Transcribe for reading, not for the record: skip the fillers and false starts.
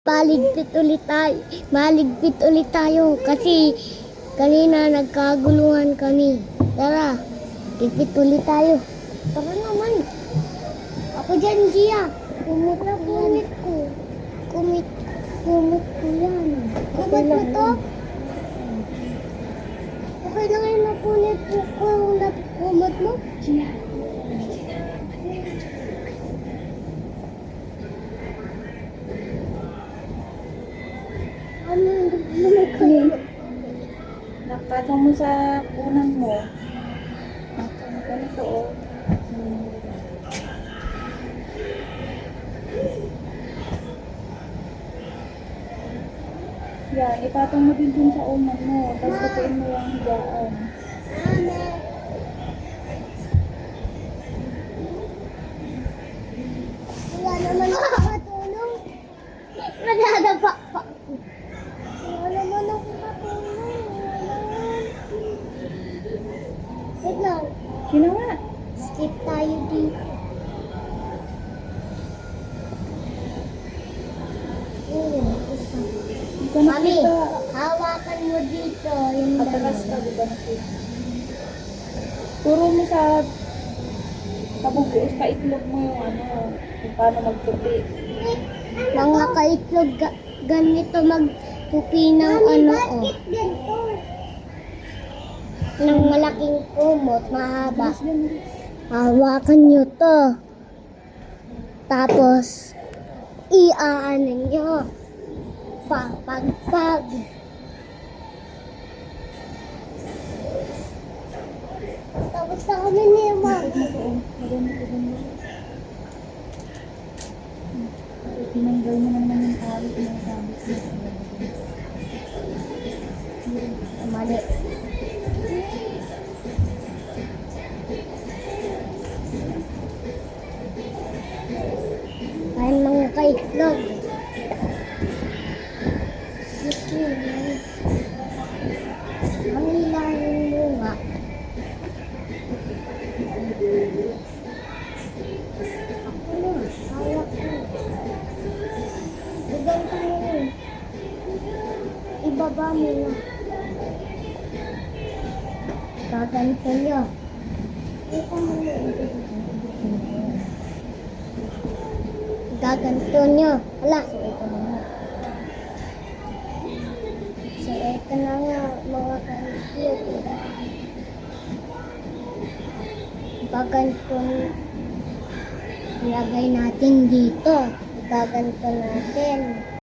Maligpit ulit tayo kasi kanina nagkaguluhan kami. Tara, ligpit ulit tayo. Tara naman. Ako dyan, Gia. Kumit ko. Kumit ko yan. Kumit mo to? Okay lang yung napunit ko kung nakumot mo? Gia. Nakatong mo sa unan mo. Nakatong ka nito, oh. Yan, ipatong mo din dun sa unan mo. Tapos tutuin mo yung higaan. Wala naman nakakatulong. Nadadapa pa. Wala naman ako katulong. Wait lang. Sino nga? Skip tayo dito. Hindi ko Mami, nakita. hawakan mo dito. Yung Patakas ka, di ba nakita? Turo mo sa kabubuos ka itlog mo yung ano, kung paano magputi. mga kaitlog ganito magtupi ng ano ng malaking kumot mahaba. Hawakan nyo to. Tapos iaanan nyo. Papagpag. Tapos na kami ni Ma'am. Tinanggal mo na naman yung tali, pinasabit mo. Mali. Kain mga kaitlog. Ang hilahin mo nga. Ako na, hawak ko. Iganto mo yun. Ibaba mo na. Gaganto nyo. Ito mo na. Gaganto nyo. Hala, so ito na nga. So ito na nga mga kaitlog. Gaganto ilagay natin dito. Gaganto natin.